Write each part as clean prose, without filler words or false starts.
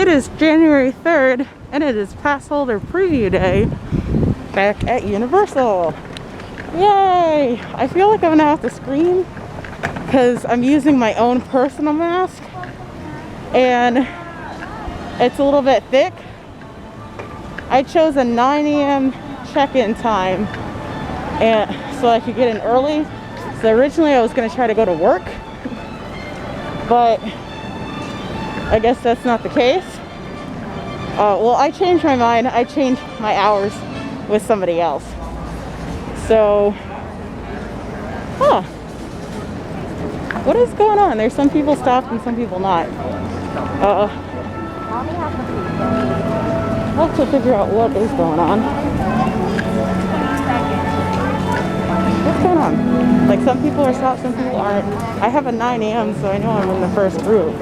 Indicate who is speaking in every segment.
Speaker 1: is January 3rd, and it is Passholder Preview Day back at Universal. Yay! I feel like I'm gonna have to scream because I'm using my own personal mask, and it's a little bit thick. I chose a 9 a.m. check-in time, and so I could get in early. So originally I was gonna try to go to work, but I guess that's not the case. Well, I changed my mind. I changed my hours with somebody else. So, what is going on? There's some people stopped and some people not. I'll have to figure out what is going on. What's going on? Like, some people are stopped, some people aren't. I have a 9 a.m., so I know I'm in the first group.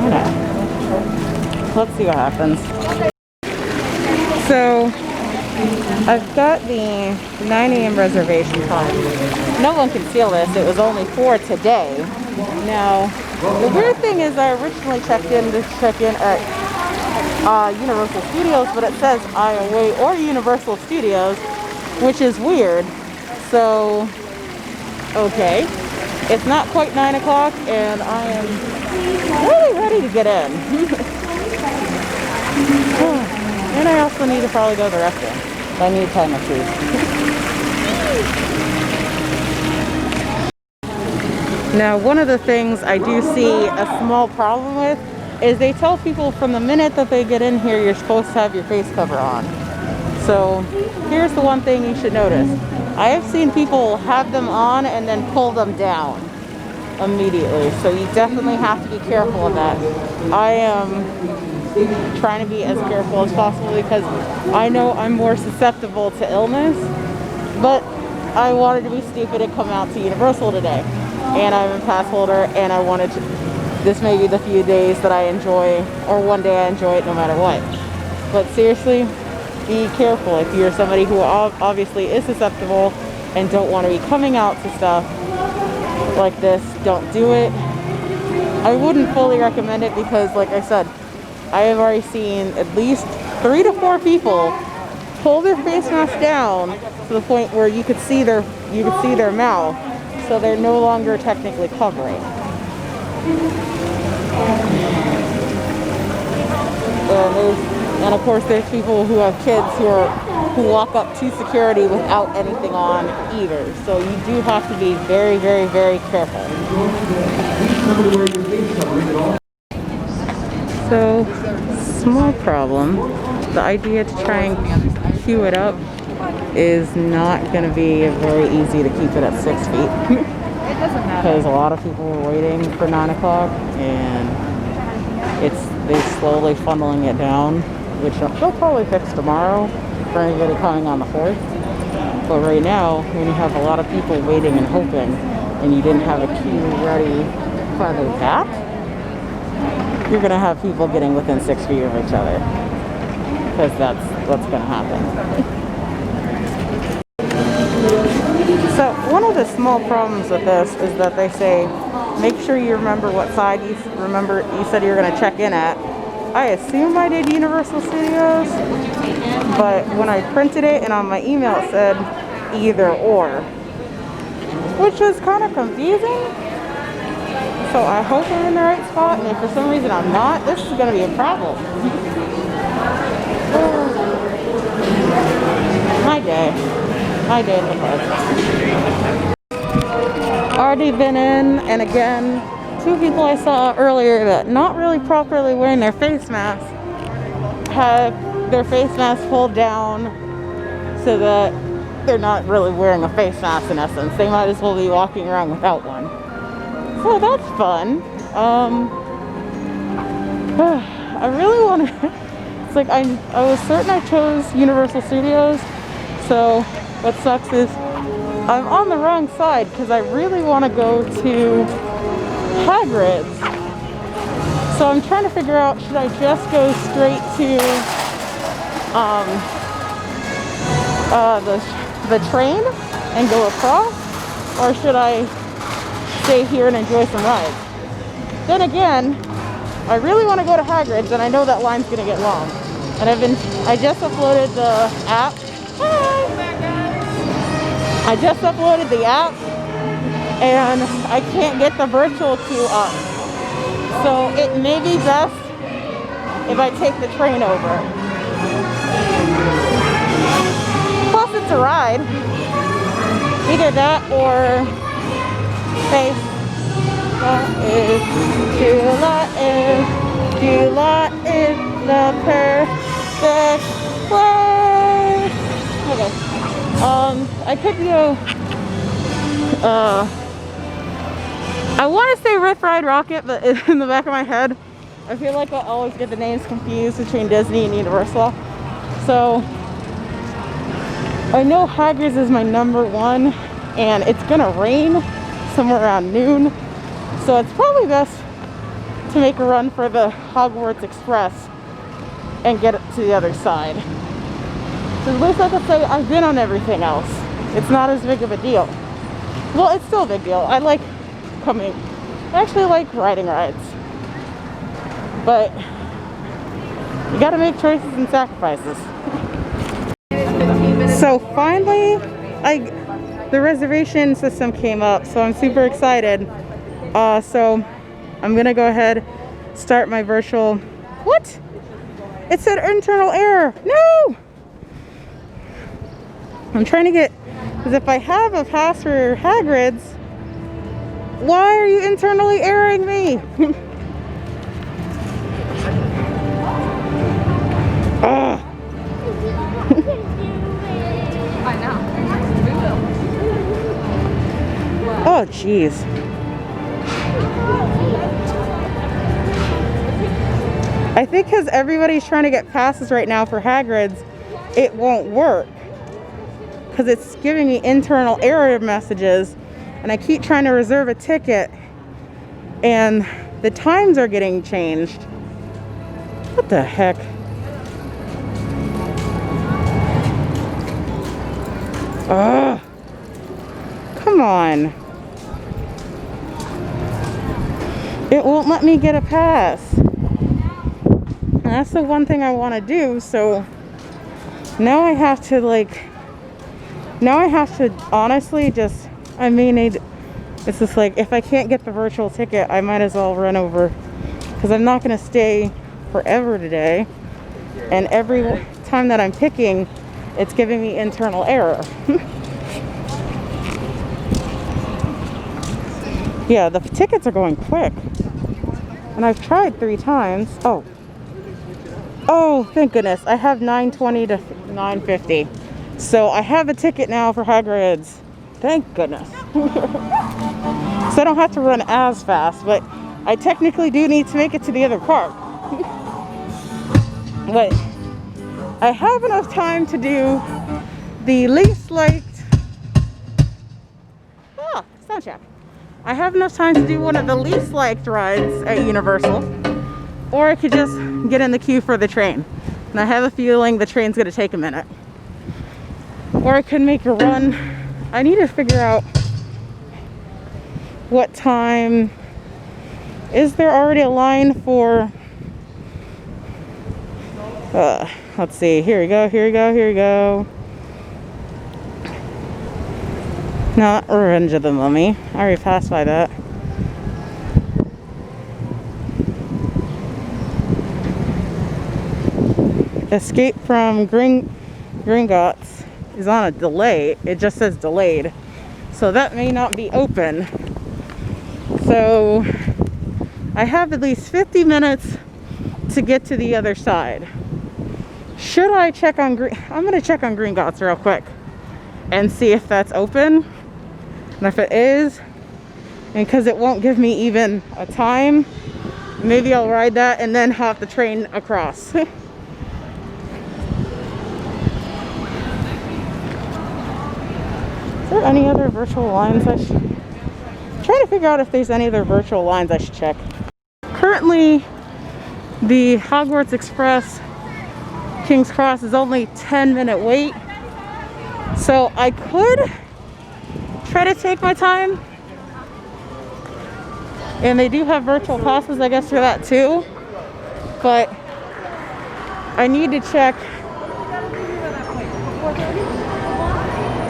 Speaker 1: Okay. Let's see what happens. So, I've got the 9 a.m. reservation time. No one can steal this. It was only for today. Now, the weird thing is I originally checked in at Universal Studios, but it says Iowa or Universal Studios, which is weird. So, okay. It's not quite 9 o'clock, and I am really ready to get in. And I also need to probably go to the restroom. I need time of food. Now, one of the things I do see a small problem with is they tell people from the minute that they get in here, you're supposed to have your face cover on. So here's the one thing you should notice. I have seen people have them on and then pull them down immediately. So you definitely have to be careful of that. I am trying to be as careful as possible because I know I'm more susceptible to illness, but I wanted to be stupid and come out to Universal today, and I'm a pass holder, and I wanted to, this may be the few days that I enjoy, or one day I enjoy it no matter what. But seriously, be careful. If you're somebody who obviously is susceptible and don't want to be coming out to stuff like this, don't do it. I wouldn't fully recommend it because, like I said, I have already seen at least 3 to 4 people pull their face mask down to the point where you could see their mouth, so they're no longer technically covering. And of course, there's people who have kids who walk up to security without anything on either. So you do have to be very, very, very careful. So, small problem. The idea to try and queue it up is not going to be very easy to keep it at 6 feet. Because a lot of people were waiting for 9 o'clock, and they're slowly funneling it down, which they'll probably fix tomorrow for anybody coming on the 4th. But right now, when you have a lot of people waiting and hoping, and you didn't have a queue ready for that, you're going to have people getting within 6 feet of each other, because that's what's going to happen. So one of the small problems with this is that they say, make sure you remember what side you said you were going to check in at. I assume I did Universal Studios, but when I printed it and on my email it said either or, which was kind of confusing. So I hope I'm in the right spot, and if for some reason I'm not, this is going to be a problem. My day in the bus. Already been in, and again, 2 people I saw earlier that not really properly wearing their face mask have their face mask pulled down so that they're not really wearing a face mask in essence. They might as well be walking around without one. So that's fun. I really want to, it's like I was certain I chose Universal Studios, so what sucks is I'm on the wrong side because I really want to go to Hagrid's. So I'm trying to figure out, should I just go straight to the train and go across, or should I stay here and enjoy some rides? Then again, I really want to go to Hagrid's, and I know that line's gonna get long. And I just uploaded the app. I just uploaded the app, and I can't get the virtual queue up. So it may be best if I take the train over. Plus it's a ride. Either that or face. July is the perfect way. Okay. I could go. I want to say Riff Ride Rocket, but in the back of my head, I feel like I always get the names confused between Disney and Universal. So I know Hagrid's is my #1, and it's gonna rain somewhere around noon. So it's probably best to make a run for the Hogwarts Express and get it to the other side. So at least I could say I've been on everything else. It's not as big of a deal. Well, it's still a big deal. I like coming. I actually like riding rides. But you gotta make choices and sacrifices. So finally, the reservation system came up, so I'm super excited. So I'm gonna go ahead, start my virtual. What? It said internal error. No! I'm trying to get, because if I have a pass for Hagrid's, why are you internally erroring me? Ugh.
Speaker 2: I know. We will.
Speaker 1: Oh, jeez. I think because everybody's trying to get passes right now for Hagrid's, it won't work. Because it's giving me internal error messages, and I keep trying to reserve a ticket, and the times are getting changed. What the heck? Ugh. Come on. It won't let me get a pass. And that's the one thing I want to do, so now I have to honestly just, it's just like, if I can't get the virtual ticket, I might as well run over, because I'm not going to stay forever today, and every time that I'm picking, it's giving me internal error. Yeah, the tickets are going quick, and I've tried 3 times. Oh, thank goodness. I have 9:20 to 9:50. So I have a ticket now for Hagrid's. Thank goodness. So I don't have to run as fast, but I technically do need to make it to the other park. But I have enough time to do the least liked... sound check. I have enough time to do one of the least liked rides at Universal, or I could just get in the queue for the train. And I have a feeling the train's gonna take a minute. Or I could make a run. I need to figure out what time. Is there already a line for... let's see. Here we go. Not Revenge of the Mummy. I already passed by that. Escape from Gringotts is on a delay. It just says delayed. So that may not be open. So I have at least 50 minutes to get to the other side. Should I check on I'm going to check on Gringotts real quick and see if that's open. And if it is, and because it won't give me even a time, maybe I'll ride that and then hop the train across. Is there any other virtual lines I should... I'm trying to figure out if there's any other virtual lines I should check. Currently, the Hogwarts Express King's Cross is only 10-minute wait. So I could try to take my time. And they do have virtual passes, I guess, for that too. but I need to check.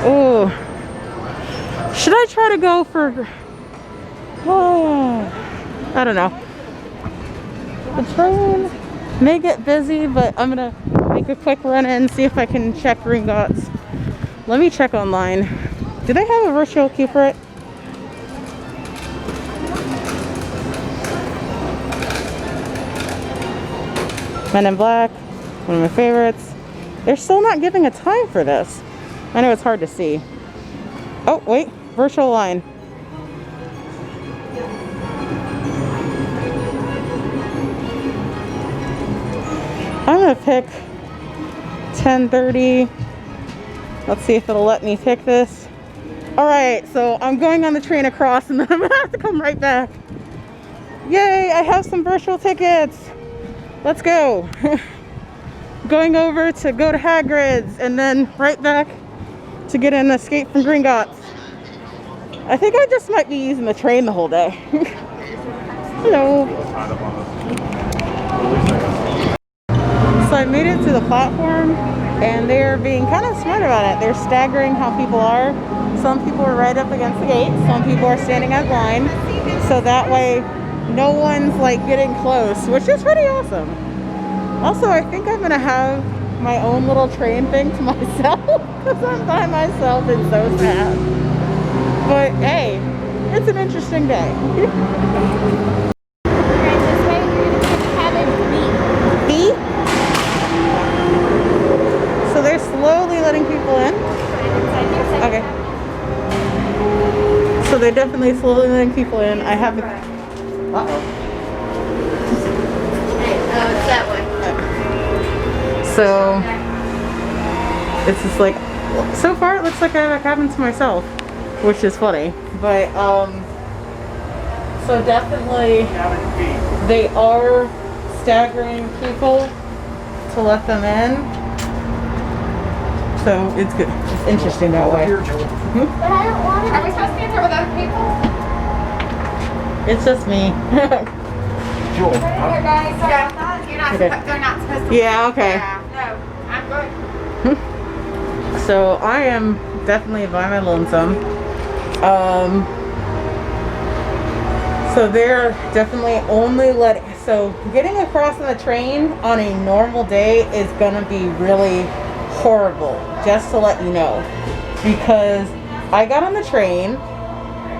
Speaker 1: Oh, should I try to go for? Oh, I don't know. The train may get busy, but I'm gonna make a quick run in and see if I can check Gringotts. Let me check online. Do they have a virtual queue for it? Men in Black, one of my favorites. They're still not giving a time for this. I know it's hard to see. Oh, wait, virtual line. I'm gonna pick 10:30. Let's see if it'll let me pick this. All right, so I'm going on the train across and then I'm gonna have to come right back. Yay, I have some virtual tickets. Let's go. Going over to go to Hagrid's and then right back to get an Escape from Gringotts. I think I just might be using the train the whole day. Hello. So I made it to the platform and they're being kind of smart about it. They're staggering how people are. Some people are right up against the gate. Some people are standing at line. So that way no one's like getting close, which is pretty awesome. Also, I think I'm gonna have my own little train thing to myself because I'm by myself and so sad. But hey, it's an interesting day. B? So they're slowly letting people in? Okay. So they're definitely slowly letting people in. I haven't. Uh-oh.
Speaker 2: It's that way.
Speaker 1: So it's just like, so far it looks like I have a cabin to myself, which is funny. But so definitely they are staggering people to let them in. So it's good. It's interesting that way.
Speaker 2: But I don't want to. Are we supposed to be in there with other people?
Speaker 1: It's just me.
Speaker 2: Here, guys. Yeah. You're not.
Speaker 1: Okay.
Speaker 2: They're not supposed to.
Speaker 1: Yeah. Okay.
Speaker 2: Yeah. No, I'm good.
Speaker 1: So I am definitely by my lonesome. So they're definitely only letting. So getting across on the train on a normal day is gonna be really horrible. Just to let you know, because I got on the train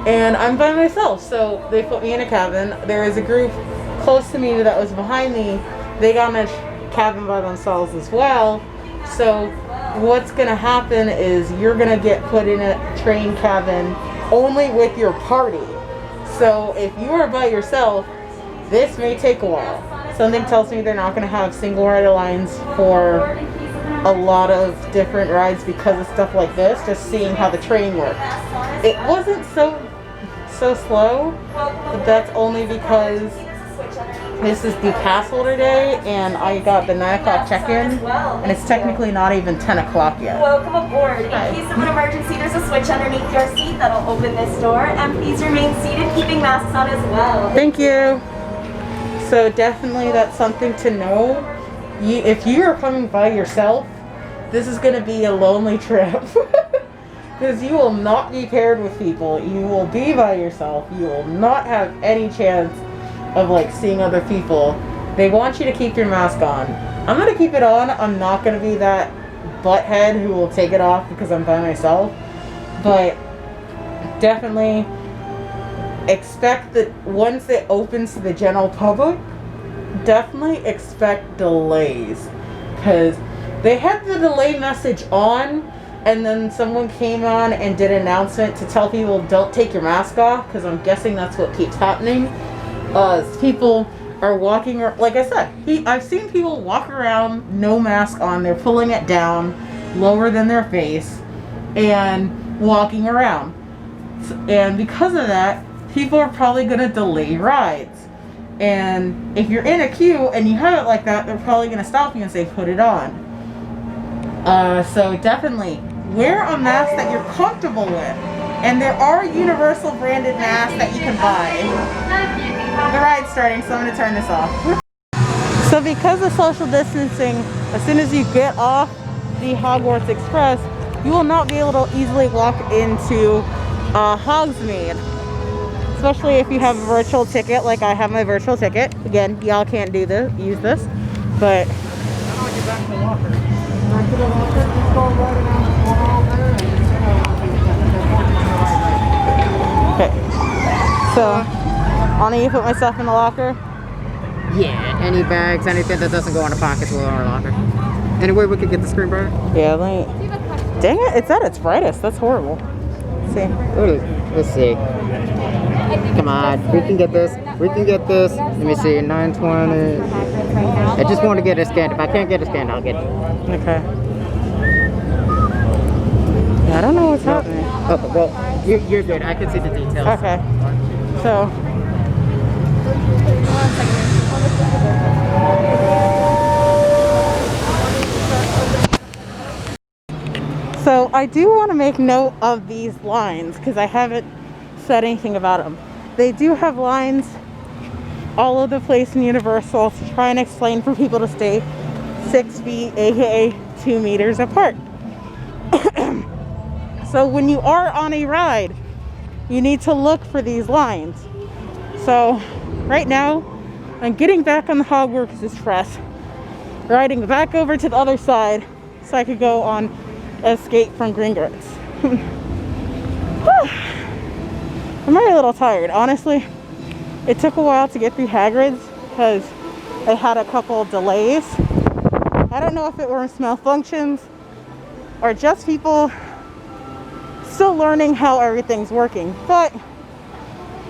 Speaker 1: and I'm by myself. So they put me in a cabin. There is a group close to me that was behind me. They got in a cabin by themselves as well. So what's gonna happen is you're gonna get put in a train cabin only with your party. So if you are by yourself, this may take a while. Something tells me they're not gonna have single rider lines for a lot of different rides because of stuff like this, just seeing how the train works. It wasn't so slow, but that's only because this is the Passholder day and I got the 9 o'clock check-in and it's technically not even 10 o'clock yet.
Speaker 3: Welcome aboard. In case of an emergency, there's a switch underneath your seat that'll open this door, and please remain seated, keeping masks on as well.
Speaker 1: Thank you. So definitely that's something to know. If you are coming by yourself, this is going to be a lonely trip. Because you will not be paired with people. You will be by yourself. You will not have any chance of like seeing other people. They want you to keep your mask on. I'm going to keep it on. I'm not going to be that butthead who will take it off because I'm by myself. But definitely expect that once it opens to the general public, definitely expect delays. Because they had the delay message on, and then someone came on and did an announcement to tell people don't take your mask off, because I'm guessing that's what keeps happening. People are walking, like I said, I've seen people walk around no mask on. They're pulling it down lower than their face and walking around. And because of that, people are probably going to delay rides. And if you're in a queue and you have it like that, they're probably going to stop you and say, put it on. So definitely wear a mask that you're comfortable with. And there are universal branded masks that you can buy. The ride's starting, so I'm going to turn this off. So because of social distancing, as soon as you get off the Hogwarts Express, you will not be able to easily walk into Hogsmeade. Especially if you have a virtual ticket, like I have my virtual ticket. Again, y'all can't use this, but
Speaker 4: How do I get back to the locker? Back to the locker, just go right around the corner over there and
Speaker 1: okay. So, Anna, you put my stuff in the locker?
Speaker 4: yeah, any bags, anything that doesn't go in the pockets will go in our locker. Anyway, we could get the screen brighter.
Speaker 1: Yeah, let me. Dang it, it's at its brightest. That's horrible. Let's see.
Speaker 4: Let's see. Come on, we can get this. We can get this. Let me see, 920. I just want to get it scanned. If I can't get it scanned, I'll get it.
Speaker 1: Okay. Yeah, I don't know what's happening.
Speaker 4: Oh, well, you're good. I can see the details.
Speaker 1: Okay. So. So I do want to make note of these lines because I haven't said anything about them. They do have lines all over the place in Universal to try and explain for people to stay 6 feet, aka 2 meters apart. So when you are on a ride, you need to look for these lines. So right now, I'm getting back on the Hogwarts Express, riding back over to the other side so I could go on Escape from Gringotts. I'm already a little tired, honestly. It took a while to get through Hagrid's because I had a couple delays. I don't know if it was malfunctions or just people still learning how everything's working, but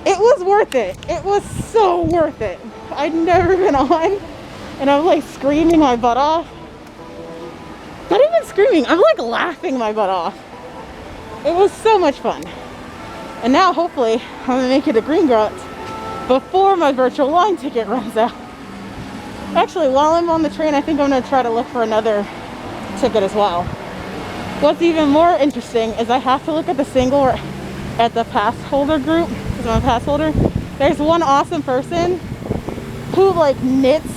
Speaker 1: it was worth it. It was so worth it. I'd never been on, and I'm like screaming my butt off. Not even screaming, I'm like laughing my butt off. It was so much fun. And now hopefully I'm gonna make it to Gringotts before my virtual line ticket runs out. Actually, while I'm on the train, I think I'm gonna try to look for another ticket as well. What's even more interesting is I have to look at the Passholder group, because I'm a pass holder. There's one awesome person who like knits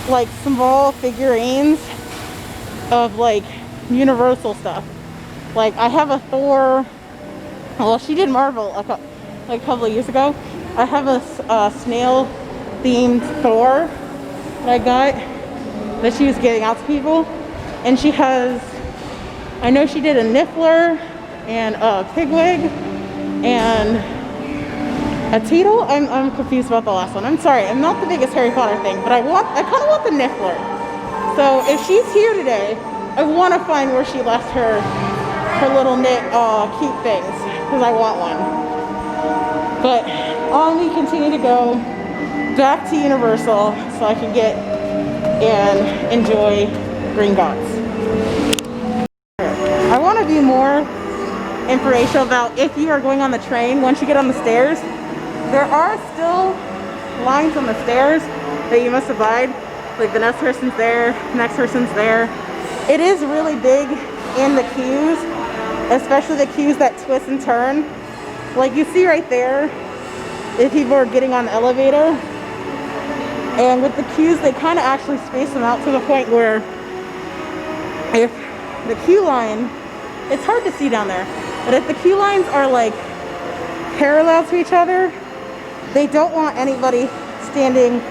Speaker 1: like small figurines of like Universal stuff. Like I have a Thor, well she did Marvel like a couple of years ago. I have a snail themed Thor that I got that she was giving out to people, and she has, I know she did a Niffler and a Pigwig and a Teetle. I'm confused about the last one. I'm sorry, I'm not the biggest Harry Potter thing, but I kind of want the Niffler. So if she's here today, I want to find where she left her little knit cute things, because I want one. But on we continue to go back to Universal so I can get and enjoy Gringotts. I want to do more information about if you are going on the train. Once you get on the stairs, there are still lines on the stairs that you must abide. Like the next person's there, next person's there. It is really big in the queues, especially the queues that twist and turn. Like you see right there, if people are getting on the elevator. And with the queues, they kind of actually space them out to the point where if the queue line, it's hard to see down there, but if the queue lines are like parallel to each other, they don't want anybody standing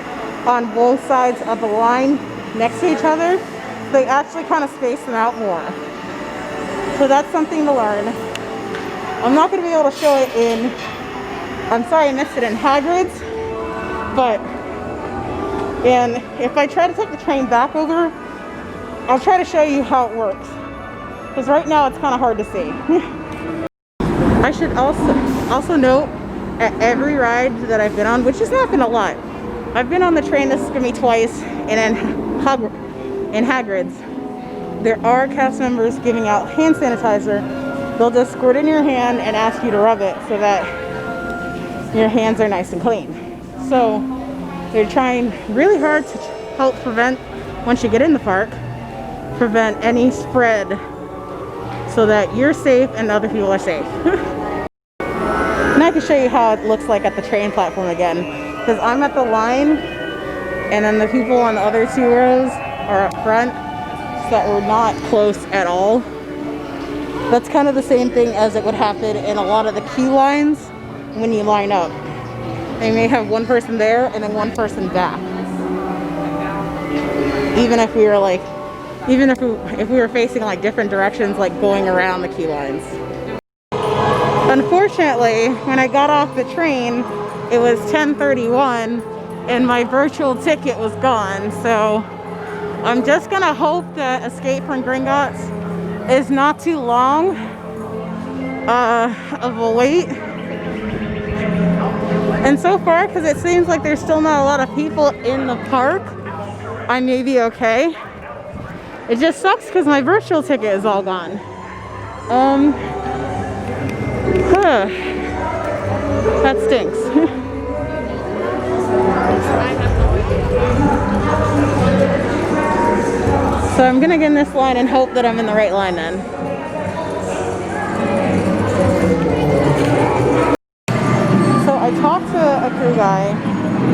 Speaker 1: on both sides of the line next to each other. They actually kind of space them out more. So that's something to learn. I'm not going to be able to show it in, I'm sorry I missed it in Hagrid's, but, and if I try to take the train back over, I'll try to show you how it works. Because right now it's kind of hard to see. I should also note, at every ride that I've been on, which has not been a lot, I've been on the train, this is going to be twice, and in Hagrid's, there are cast members giving out hand sanitizer. They'll just squirt in your hand and ask you to rub it so that your hands are nice and clean. So they're trying really hard to help prevent, once you get in the park, prevent any spread so that you're safe and other people are safe. And I can show you how it looks like at the train platform again, because I'm at the line and then the people on the other 2 rows are up front, so that we're not close at all. That's kind of the same thing as it would happen in a lot of the queue lines when you line up. They may have one person there and then one person back. Even if we were like, if we were facing like different directions, like going around the queue lines. Unfortunately, when I got off the train, it was 10:31 and my virtual ticket was gone. So I'm just gonna hope that Escape from Gringotts is not too long of a wait. And so far, because it seems like there's still not a lot of people in the park, I may be okay. It just sucks because my virtual ticket is all gone. That stinks. So I'm gonna get in this line and hope that I'm in the right line then. So I talked to a crew guy.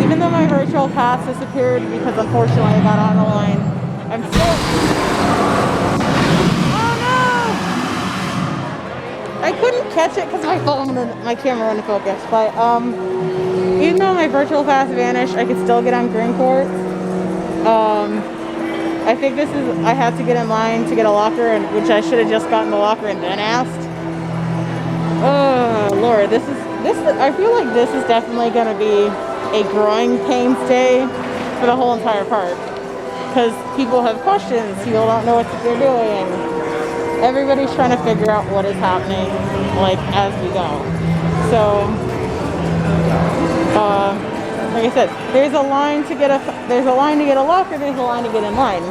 Speaker 1: Even though my virtual pass disappeared because unfortunately I got on the line, I'm still... Oh no! I couldn't catch it because my camera wouldn't focus. But even though my virtual pass vanished, I could still get on Green Court. I think I had to get in line to get a locker, which I should have just gotten the locker and then asked. Oh Lord, this is. I feel like this is definitely going to be a growing pains day for the whole entire park, because people have questions, people don't know what they're doing, everybody's trying to figure out what is happening like as we go. So like I said, there's a line to get a locker, there's a line to get in line,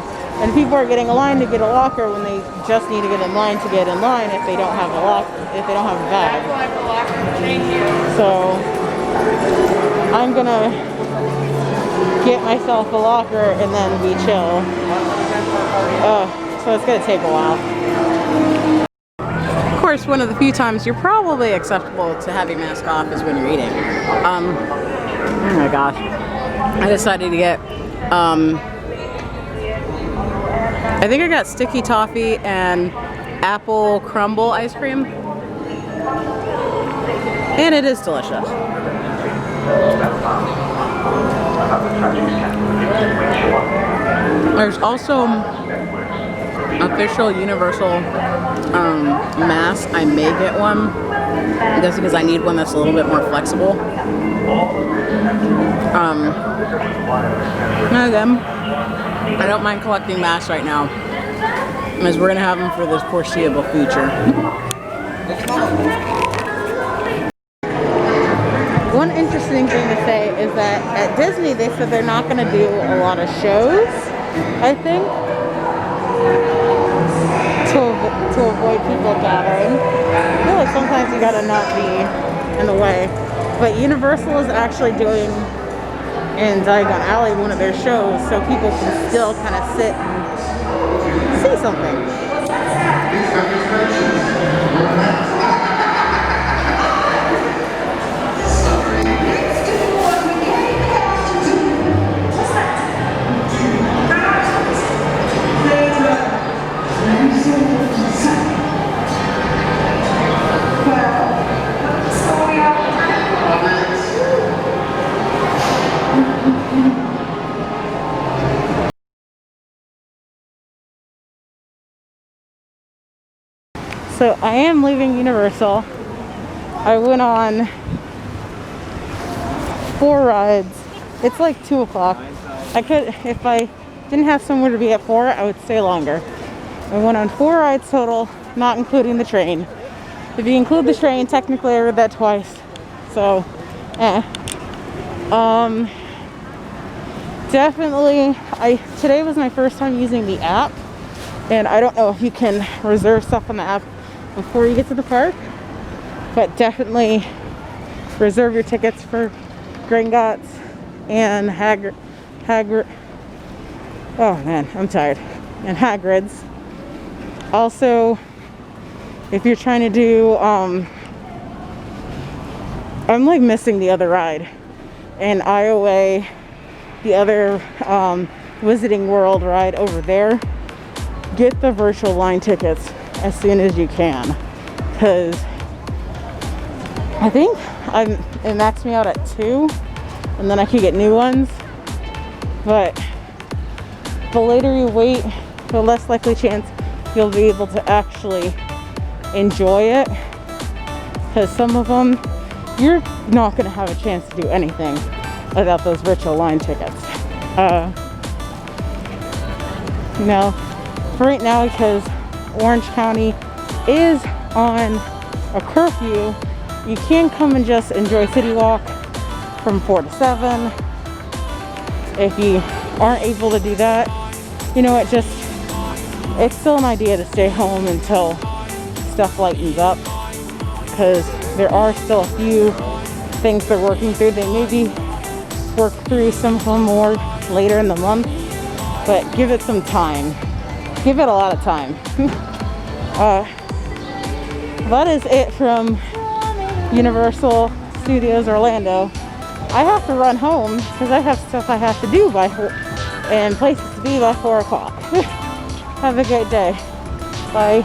Speaker 1: and people are getting a line to get a locker when they just need to get in line to get in line if they don't have a locker, if they don't have a bag. So I'm gonna get myself a locker and then be chill. So it's gonna take a while. Of course, one of the few times you're probably acceptable to have your mask off is when you're eating. Oh my gosh. I decided to get, I think I got sticky toffee and apple crumble ice cream. And it is delicious. There's also official universal mask. I may get one just because I need one that's a little bit more flexible. Again, I don't mind collecting masks right now, because we're gonna have them for this foreseeable future. One interesting thing to say is that at Disney they said they're not going to do a lot of shows, I think, to avoid people gathering. I feel like sometimes you gotta not be in the way. But Universal is actually doing in Diagon Alley one of their shows, so people can still kind of sit and see something. So I am leaving Universal. I went on 4 rides. It's like 2 o'clock. I could, if I didn't have somewhere to be at 4, I would stay longer. I went on 4 rides total, not including the train. If you include the train, technically I rode that twice. So, definitely, today was my first time using the app, and I don't know if you can reserve stuff on the app before you get to the park, but definitely reserve your tickets for Gringotts and Hagrid. Oh man, I'm tired. And Hagrid's. Also, if you're trying to do, I'm like missing the other ride. And Iowa the other Wizarding World ride over there, get the virtual line tickets as soon as you can, because I think it maxed me out at 2, and then I could get new ones. But the later you wait, the less likely chance you'll be able to actually enjoy it, because some of them you're not going to have a chance to do anything without those virtual line tickets. You know, for right now, because Orange County is on a curfew, you can come and just enjoy City Walk from 4 to 7. If you aren't able to do that, you know, it's still an idea to stay home until stuff lightens up, because there are still a few things they're working through. They maybe work through some of them more later in the month, but give it some time. Give it a lot of time. That is it from Universal Studios Orlando. I have to run home because I have stuff I have to do and places to be by 4 o'clock. Have a great day. Bye.